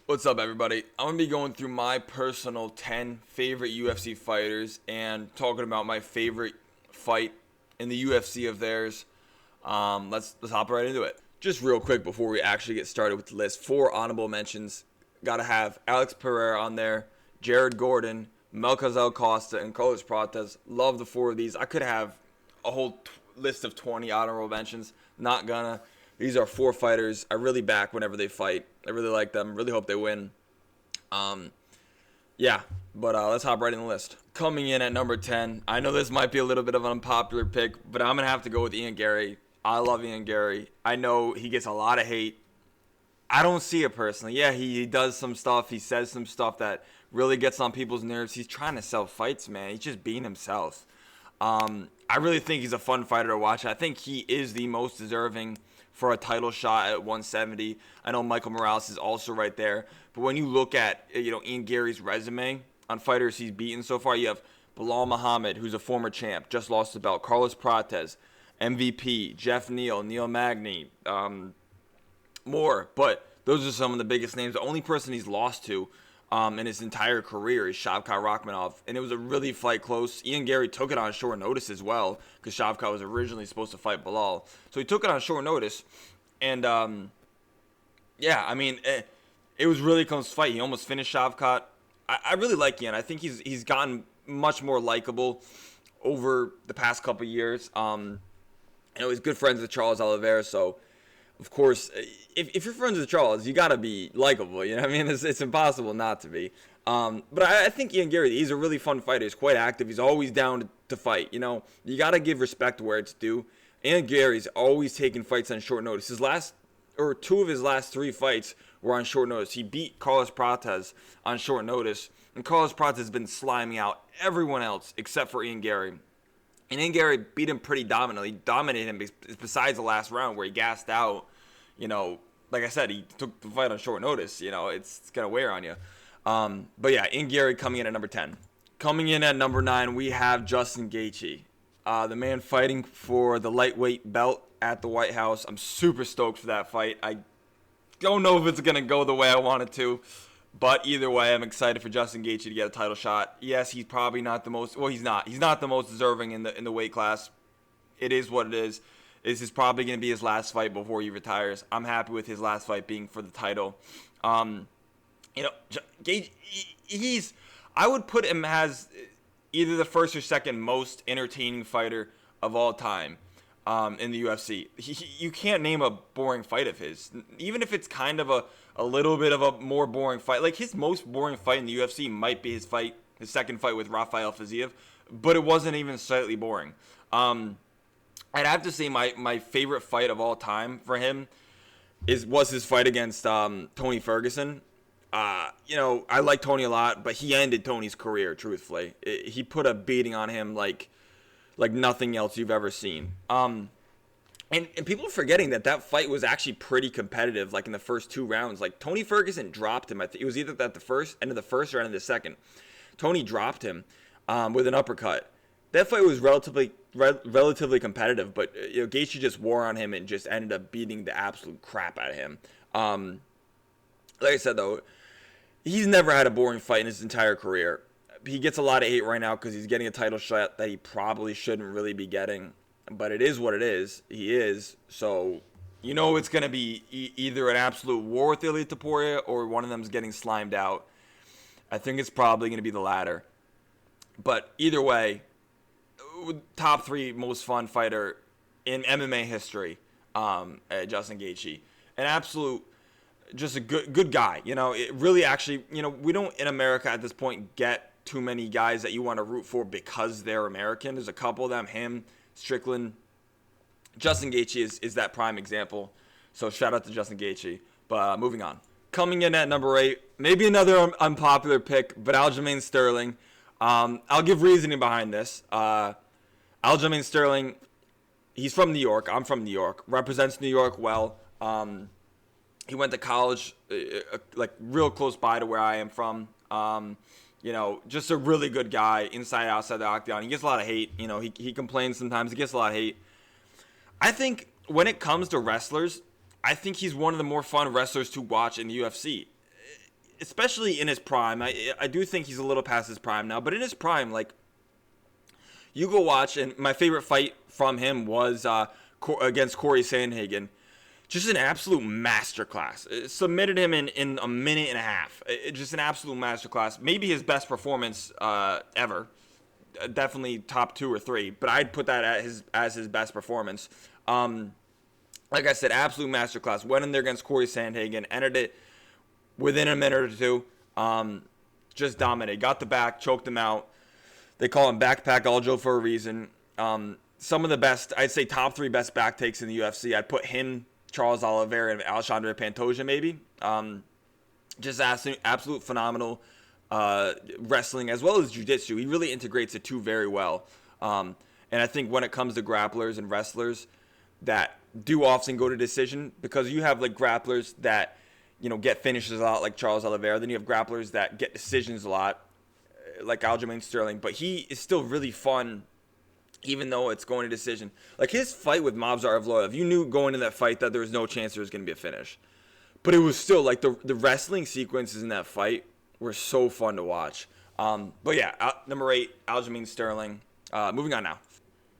What's up, everybody? I'm going to be going through my personal 10 favorite UFC fighters and talking about my favorite fight in the UFC of theirs. Let's hop right into it. Just real quick before we actually get started with the list, 4 honorable mentions. Got to have Alex Pereira on there, Jared Gordon, Melchizedek Costa, and Carlos Prates. Love the 4 of these. I could have a whole list of 20 honorable mentions. Not gonna. These are 4 fighters I really back whenever they fight. I really like them. Really hope they win. Let's hop right in the list. Coming in at number 10, I know this might be a little bit of an unpopular pick, but I'm going to have to go with Ian Gary. I love Ian Gary. I know he gets a lot of hate. I don't see it personally. Yeah, he does some stuff. He says some stuff that really gets on people's nerves. He's trying to sell fights, man. He's just being himself. I really think he's a fun fighter to watch. I think he is the most deserving for a title shot at 170. I know Michael Morales is also right there. But when you look at, Ian Gary's resume on fighters he's beaten so far, you have Bilal Muhammad, who's a former champ, just lost the belt. Carlos Prates, MVP, Jeff Neal, Neil Magny, more. But those are some of the biggest names. The only person he's lost to in his entire career is Shavkat Rakhmonov. And it was a really fight close. Ian Gary took it on short notice as well, because Shavkat was originally supposed to fight Bilal. So he took it on short notice. And, it was really close fight. He almost finished Shavkat. I really like Ian. I think he's gotten much more likable over the past couple years. He's good friends with Charles Oliveira, so of course, if you're friends with Charles, you got to be likable. You know what I mean? It's impossible not to be. But I think Ian Gary, he's a really fun fighter. He's quite active. He's always down to fight. You got to give respect where it's due. Ian Gary's always taking fights on short notice. 2 of his last 3 fights were on short notice. He beat Carlos Prates on short notice. And Carlos Prates has been sliming out everyone else except for Ian Gary. And Ian Gary beat him pretty dominantly. He dominated him besides the last round where he gassed out. Like I said, he took the fight on short notice. It's going to wear on you. Ian Gary coming in at number 10. Coming in at number 9, we have Justin Gaethje. The man fighting for the lightweight belt at the White House. I'm super stoked for that fight. I don't know if it's going to go the way I want it to. But either way, I'm excited for Justin Gaethje to get a title shot. Yes, he's probably not the most... Well, he's not. He's not the most deserving in the weight class. It is what it is. This is probably going to be his last fight before he retires. I'm happy with his last fight being for the title. Gaethje, I would put him as either the first or second most entertaining fighter of all time in the UFC. You can't name a boring fight of his. Even if it's kind of a little bit of a more boring fight. Like, his most boring fight in the UFC might be his second fight with Rafael Fiziev, but it wasn't even slightly boring. I'd have to say my favorite fight of all time for him was his fight against Tony Ferguson. I like Tony a lot, but he ended Tony's career, truthfully. He put a beating on him like nothing else you've ever seen. And people are forgetting that fight was actually pretty competitive, like in the first 2 rounds. Like, Tony Ferguson dropped him. I think it was either at the end of the first or end of the second. Tony dropped him with an uppercut. That fight was relatively competitive, but Gaethje just wore on him and just ended up beating the absolute crap out of him. Like I said, though, he's never had a boring fight in his entire career. He gets a lot of hate right now because he's getting a title shot that he probably shouldn't really be getting. But it is what it is. He is. So, it's going to be either an absolute war with Ilia Topuria or one of them's getting slimed out. I think it's probably going to be the latter. But either way, top 3 most fun fighter in MMA history, Justin Gaethje. An absolute, just a good guy. It really actually, we don't in America at this point get too many guys that you want to root for because they're American. There's a couple of them, him, Strickland. Justin Gaethje is that prime example. So shout out to Justin Gaethje. But moving on. Coming in at number 8, maybe another unpopular pick, but Aljamain Sterling. I'll give reasoning behind this. Aljamain Sterling, he's from New York. I'm from New York. Represents New York well. He went to college, real close by to where I am from. Just a really good guy inside, outside the octagon. He gets a lot of hate. He complains sometimes. He gets a lot of hate. I think when it comes to wrestlers, I think he's one of the more fun wrestlers to watch in the UFC. especially in his prime. I do think he's a little past his prime now, but in his prime, like, you go watch, and my favorite fight from him was against Corey Sandhagen. Just an absolute masterclass. Submitted him in a minute and a half. Just an absolute masterclass. Maybe his best performance ever. Definitely top 2 or 3, but I'd put that as his best performance. Like I said, absolute masterclass. Went in there against Corey Sandhagen, ended it within a minute or two. Just dominated. Got the back, choked him out. They call him Backpack Aljo for a reason. Some of the best, I'd say top 3 best back takes in the UFC. I'd put him, Charles Oliveira, and Alexandre Pantoja maybe. Just absolute phenomenal wrestling as well as jiu-jitsu. He really integrates the two very well. And I think when it comes to grapplers and wrestlers that do often go to decision, because you have like grapplers that, you know, get finishes a lot like Charles Oliveira. Then you have grapplers that get decisions a lot like Aljamain Sterling. But he is still really fun even though it's going to decision. Like his fight with Movsar Evloev, you knew going into that fight that there was no chance there was going to be a finish. But it was still like the wrestling sequences in that fight were so fun to watch. But yeah, number 8, Aljamain Sterling. Moving on now.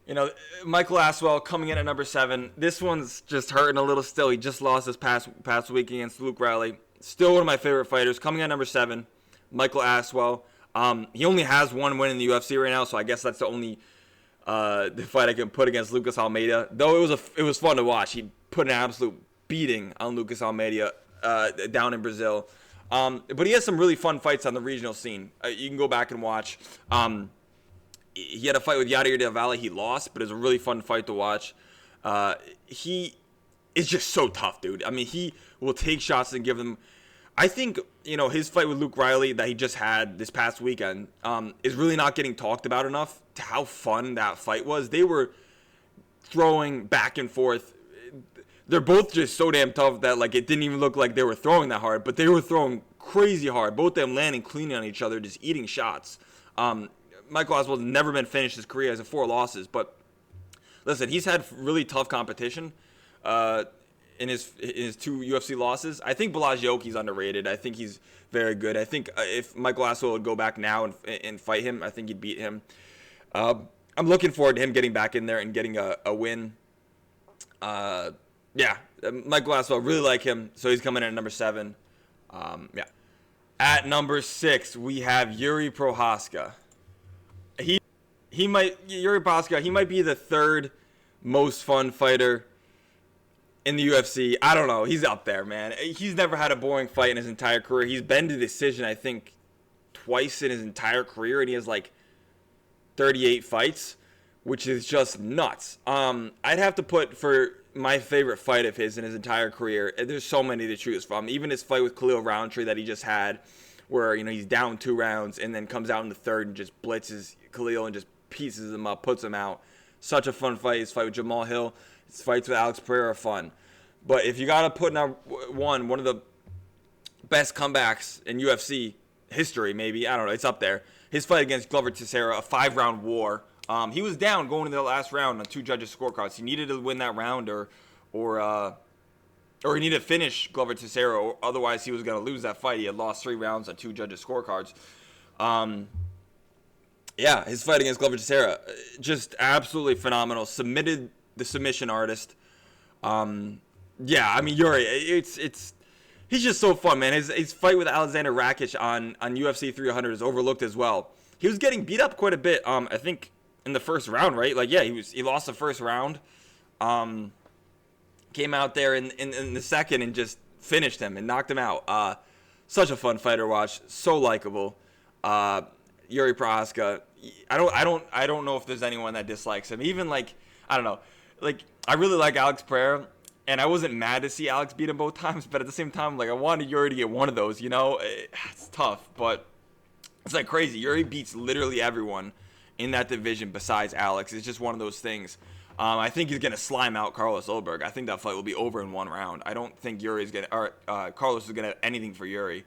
You know, Michael Aswell coming in at number 7. This one's just hurting a little still. He just lost this past week against Luke Riley. Still one of my favorite fighters. Coming in at number 7, Michael Aswell. He only has one win in the UFC right now, so I guess that's the only the fight I can put against Lucas Almeida. Though it was fun to watch. He put an absolute beating on Lucas Almeida down in Brazil. But he has some really fun fights on the regional scene. You can go back and watch. He had a fight with Yadir Del Valle. He lost, but it was a really fun fight to watch. He is just so tough, dude. I mean, he will take shots and give them. I think, you know, his fight with Luke Riley that he just had this past weekend is really not getting talked about enough to how fun that fight was. They were throwing back and forth. They're both just so damn tough that, like, it didn't even look like they were throwing that hard, but they were throwing crazy hard. Both of them landing clean on each other, just eating shots. Michael Aswell's never been finished his career as a 4 losses, but listen, he's had really tough competition in his 2 UFC losses. I think Balaji Oki's underrated. I think he's very good. I think if Michael Aswell would go back now and fight him, I think he'd beat him. I'm looking forward to him getting back in there and getting a win. Yeah, Michael Aswell, really like him, so he's coming in at number 7. Yeah. At number 6, we have Yuri Prochazka. Yuri Prochazka, he might be the 3rd most fun fighter in the UFC. I don't know. He's up there, man. He's never had a boring fight in his entire career. He's been to decision, I think, twice in his entire career, and he has like 38 fights, which is just nuts. I'd have to put for my favorite fight of his in his entire career. There's so many to choose from. Even his fight with Khalil Roundtree that he just had, where, you know, he's down 2 rounds and then comes out in the 3rd and just blitzes Khalil and just pieces him up, puts him out. Such a fun fight. His fight with Jamal Hill, his fights with Alex Pereira are fun. But if you got to put number 1 of the best comebacks in UFC history, maybe, I don't know, it's up there. His fight against Glover Teixeira, a 5-round war. He was down going into the last round on 2 judges' scorecards. He needed to win that round or he needed to finish Glover Teixeira, or otherwise he was going to lose that fight. He had lost 3 rounds on 2 judges' scorecards. Yeah, his fight against Glover Teixeira, just absolutely phenomenal. Submitted the submission artist. Yeah, I mean, Yuri, he's just so fun, man. His fight with Alexander Rakic on UFC 300 is overlooked as well. He was getting beat up quite a bit, I think, in the first round, right? Like, yeah, he lost the first round. Came out there in the second and just finished him and knocked him out. Such a fun fighter to watch. So likable. Yuri Prochazka. I don't know if there's anyone that dislikes him. Even, like, I don't know. Like, I really like Alex Pereira, and I wasn't mad to see Alex beat him both times, but at the same time, like, I wanted Yuri to get one of those, you know? It's tough, but it's like crazy. Yuri beats literally everyone in that division besides Alex. It's just one of those things. I think he's going to slime out Carlos Ulberg. I think that fight will be over in 1 round. I don't think Carlos is going to have anything for Yuri.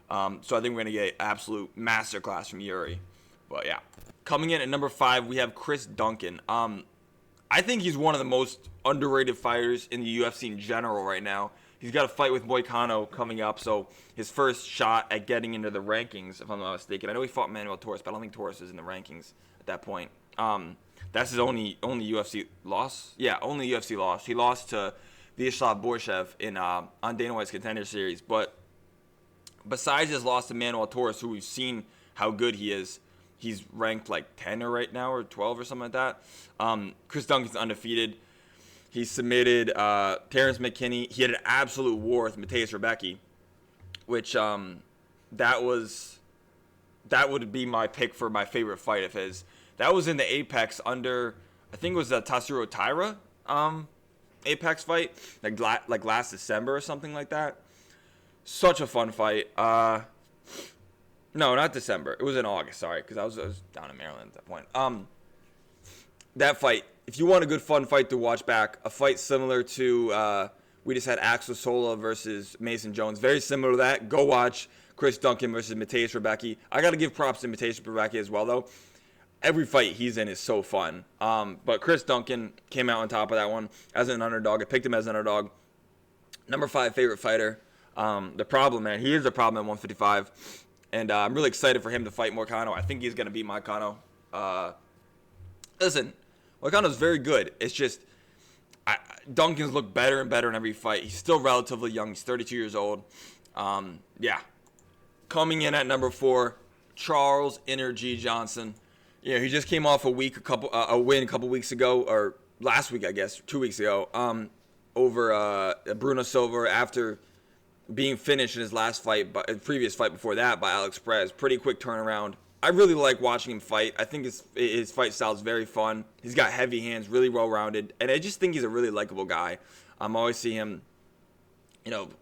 So I think we're going to get absolute masterclass from Yuri. But yeah. Coming in at number 5, we have Chris Duncan. I think he's one of the most underrated fighters in the UFC in general right now. He's got a fight with Moicano coming up, so his first shot at getting into the rankings, if I'm not mistaken. I know he fought Manuel Torres, but I don't think Torres is in the rankings at that point. That's his only UFC loss. Yeah, only UFC loss. He lost to Vyacheslav Borshev in on Dana White's Contender Series. But besides his loss to Manuel Torres, who we've seen how good he is, he's ranked like 10 right now or 12 or something like that. Chris Duncan's undefeated. He submitted Terrence McKinney. He had an absolute war with Mateus Rebecki, which that would be my pick for my favorite fight of his. That was in the Apex under, I think it was the Tatsuro Taira Apex fight, like last December or something like that. Such a fun fight. No, not December. It was in August, sorry, because I was down in Maryland at that point. That fight, if you want a good fun fight to watch back, a fight similar to we just had Axel Sola versus Mason Jones. Very similar to that. Go watch Chris Duncan versus Mateus Rebecki. I got to give props to Mateus Rebecki as well, though. Every fight he's in is so fun. But Chris Duncan came out on top of that one as an underdog. I picked him as an underdog. Number 5 favorite fighter. The problem, man. He is a problem at 155. And I'm really excited for him to fight Moicano. I think he's going to beat Moicano. Listen, Moicano's very good. It's just Duncan's look better and better in every fight. He's still relatively young. He's 32 years old. Yeah. Coming in at number 4, Charles Energy Johnson. Yeah, he just came off a win a couple weeks ago, or last week, I guess, 2 weeks ago, over Bruno Silva after being finished in his last fight, previous fight before that by Alex Perez. Pretty quick turnaround. I really like watching him fight. I think his fight style is very fun. He's got heavy hands, really well-rounded, and I just think he's a really likable guy. I always see him,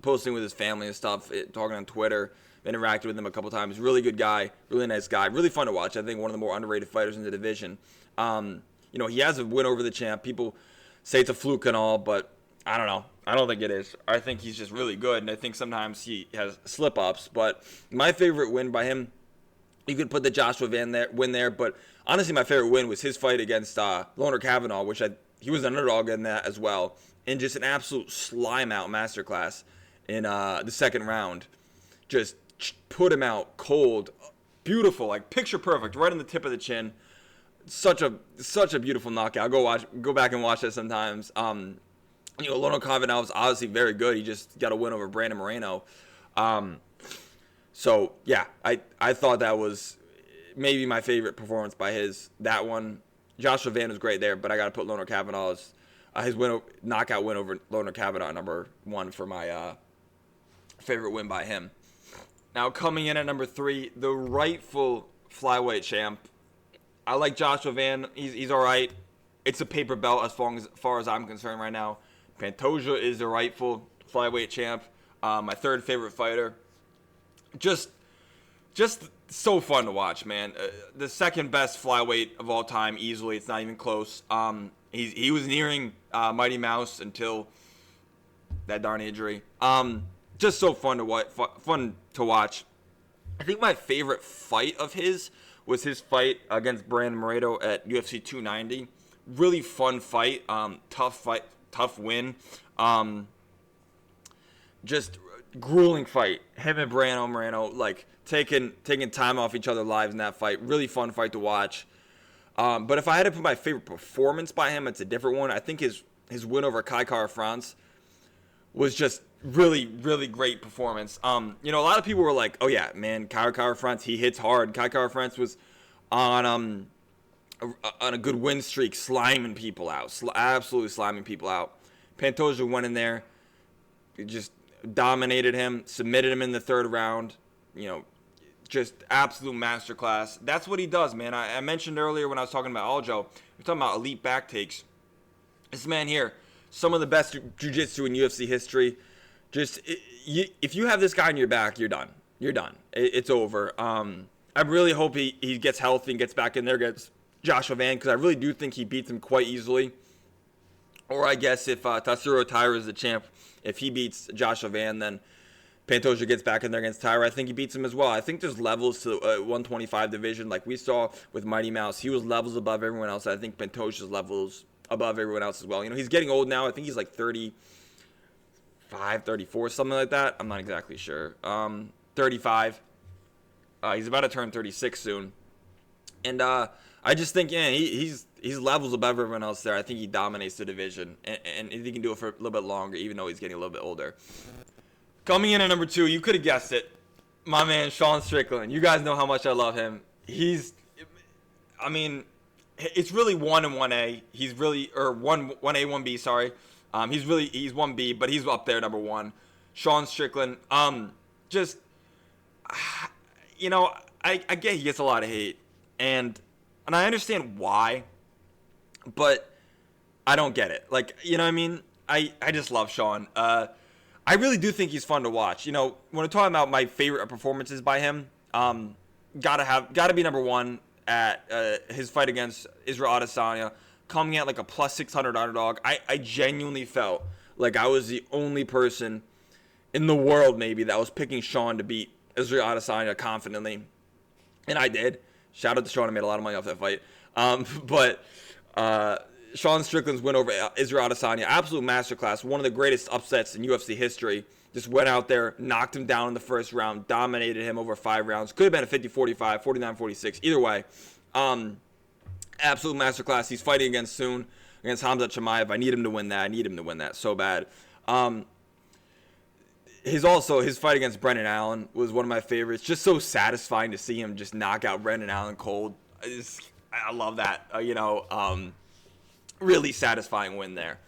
posting with his family and stuff, talking on Twitter. Interacted with him a couple times. Really good guy, really nice guy, really fun to watch. I think one of the more underrated fighters in the division. He has a win over the champ. People say it's a fluke and all, but I don't know. I don't think it is. I think he's just really good, and I think sometimes he has slip-ups. But my favorite win by him, you could put the Joshua win there, but honestly my favorite win was his fight against Loner Kavanaugh, which he was an underdog in that as well, and just an absolute slime-out masterclass in the second round. Just put him out cold, beautiful, like picture perfect, right on the tip of the chin. Such a beautiful knockout. Go back and watch that sometimes. Loner Kavanaugh was obviously very good. He just got a win over Brandon Moreno. So yeah, I thought that was maybe my favorite performance by that one. Joshua Van was great there, but I got to put Loner Kavanaugh's his knockout win over Loner Kavanaugh number 1 for my favorite win by him. Now, coming in at number 3, the rightful flyweight champ. I like Joshua Van. He's all right. It's a paper belt as far as I'm concerned right now. Pantoja is the rightful flyweight champ. My third favorite fighter. Just so fun to watch, man. The second best flyweight of all time, easily. It's not even close. He was nearing Mighty Mouse until that darn injury. Just so fun to watch. I think my favorite fight of his was his fight against Brandon Moreno at UFC 290. Really fun fight. Tough win. Just grueling fight. Him and Brandon Moreno like taking time off each other's lives in that fight. Really fun fight to watch. But if I had to put my favorite performance by him, it's a different one. I think his win over Kai Kara-France was just really, really great performance. A lot of people were like, oh yeah, man, Kai Kara-France, he hits hard. Kai Kara-France was on a good win streak, sliming people out, absolutely sliming people out. Pantoja went in there, just dominated him, submitted him in the third round. Just absolute masterclass. That's what he does, man. I mentioned earlier when I was talking about Aljo, we're talking about elite back takes. This man here, some of the best jiu-jitsu in UFC history. Just if you have this guy in your back, you're done. You're done. It's over. I really hope he gets healthy and gets back in there against Joshua Van, because I really do think he beats him quite easily. Or I guess if Tatsuro Taira is the champ, if he beats Joshua Van, then Pantoja gets back in there against Taira. I think he beats him as well. I think there's levels to the 125 division. Like we saw with Mighty Mouse, he was levels above everyone else. I think Pantoja's levels above everyone else as well. He's getting old now. I think he's like 35 35, 34, something like that. I'm not exactly sure. 35. He's about to turn 36 soon. And I just think, yeah, he's levels above everyone else there. I think he dominates the division. And he can do it for a little bit longer, even though he's getting a little bit older. Coming in at number 2, you could have guessed it. My man, Sean Strickland. You guys know how much I love him. It's really 1 and 1A. He's really, or 1A, 1B, sorry. He's 1B, but he's up there, number 1. Sean Strickland. I get he gets a lot of hate. And I understand why, but I don't get it. Like, you know what I mean? I just love Sean. I really do think he's fun to watch. You know, when I'm talking about my favorite performances by him, gotta be number 1 at his fight against Israel Adesanya, coming at like a plus 600 underdog. I genuinely felt like I was the only person in the world maybe that was picking Sean to beat Israel Adesanya confidently, and I did. Shout out to Sean, I made a lot of money off that fight. But Sean Strickland's win over Israel Adesanya, absolute masterclass, one of the greatest upsets in UFC history. Just went out there, knocked him down in the first round, dominated him over 5 rounds. Could have been a 50-45, 49-46. Either way, absolute masterclass. He's fighting against soon against Khamzat Chimaev. I need him to win that. I need him to win that so bad. His fight against Brendan Allen was one of my favorites. Just so satisfying to see him just knock out Brendan Allen cold. I love that. Really satisfying win there.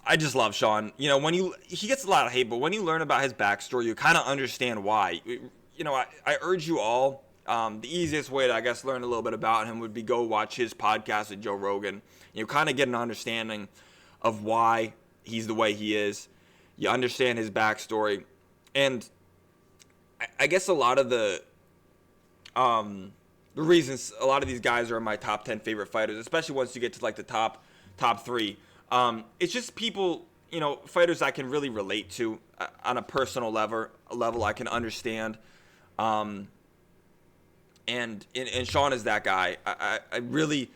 I just love Sean. You know, he gets a lot of hate, but when you learn about his backstory, you kind of understand why. You know, I urge you all. The easiest way to, I guess, learn a little bit about him would be go watch his podcast with Joe Rogan. You kind of get an understanding of why he's the way he is. You understand his backstory, and I guess a lot of the reasons a lot of these guys are my top 10 favorite fighters, especially once you get to like the top 3. It's just people, you know, fighters I can really relate to on a personal level I can understand. And Sean is that guy. I really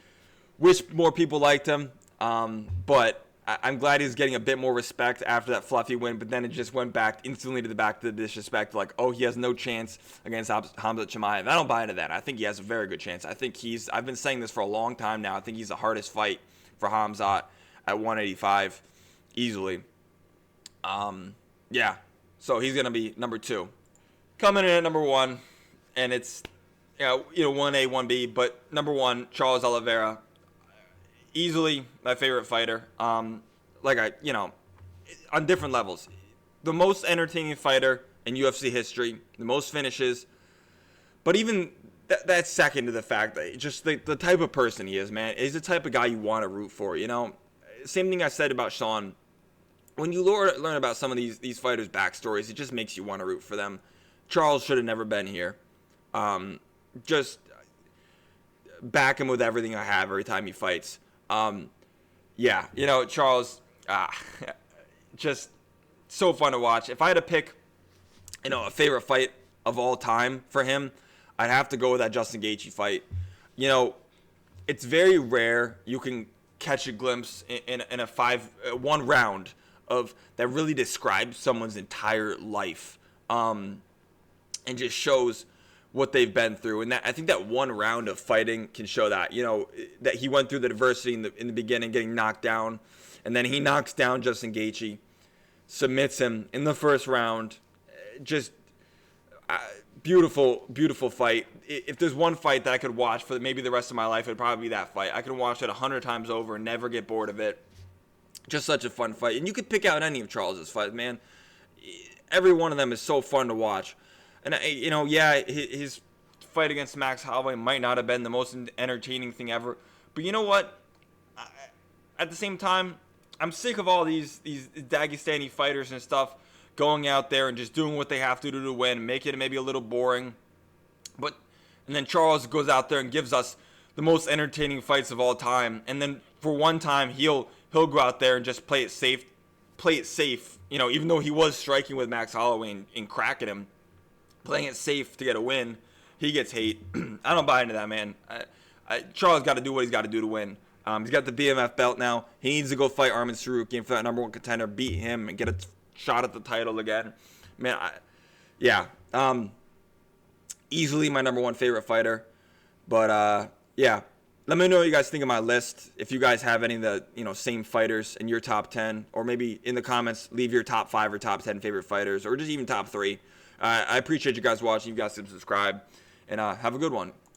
wish more people liked him, but I'm glad he's getting a bit more respect after that fluffy win, but then it just went back instantly to the disrespect, like, oh, he has no chance against Khamzat Chimaev. I don't buy into that. I think he has a very good chance. I think I've been saying this for a long time now. I think he's the hardest fight for Khamzat at 185, easily. Yeah, so he's going to be number 2. Coming in at number 1, and it's, 1A, 1B, but number 1, Charles Oliveira. Easily my favorite fighter. On different levels. The most entertaining fighter in UFC history, the most finishes. But even that's second to the fact that just the type of person he is, man, is the type of guy you want to root for, you know? Same thing I said about Sean. When you learn about some of these fighters' backstories, it just makes you want to root for them. Charles should have never been here. Just back him with everything I have every time he fights. Charles, just so fun to watch. If I had to pick, a favorite fight of all time for him, I'd have to go with that Justin Gaethje fight. You know, it's very rare you can catch a glimpse in a one round of that really describes someone's entire life, and just shows what they've been through. And I think that one round of fighting can show that, that he went through the adversity in the beginning, getting knocked down, and then he knocks down Justin Gaethje, submits him in the first round. Just beautiful, beautiful fight. If there's one fight that I could watch for maybe the rest of my life, it'd probably be that fight. I could watch it 100 times over and never get bored of it. Just such a fun fight. And you could pick out any of Charles's fights, man. Every one of them is so fun to watch. And, his fight against Max Holloway might not have been the most entertaining thing ever. But you know what? At the same time, I'm sick of all these Dagestani fighters and stuff going out there and just doing what they have to do to win, make it maybe a little boring. And then Charles goes out there and gives us the most entertaining fights of all time. And then for one time, he'll go out there and just play it safe. Even though he was striking with Max Holloway and cracking him, playing it safe to get a win, he gets hate. I don't buy into that, man. Charles got to do what he's got to do to win. He's got the BMF belt now. He needs to go fight Arman Tsarukyan for that number 1 contender, beat him, and get a shot at the title again. Man, easily my number one favorite fighter. But yeah, let me know what you guys think of my list. If you guys have any of the same fighters in your top 10, or maybe in the comments leave your top 5 or top 10 favorite fighters, or just even top 3. I appreciate you guys watching. You guys can subscribe, and have a good one.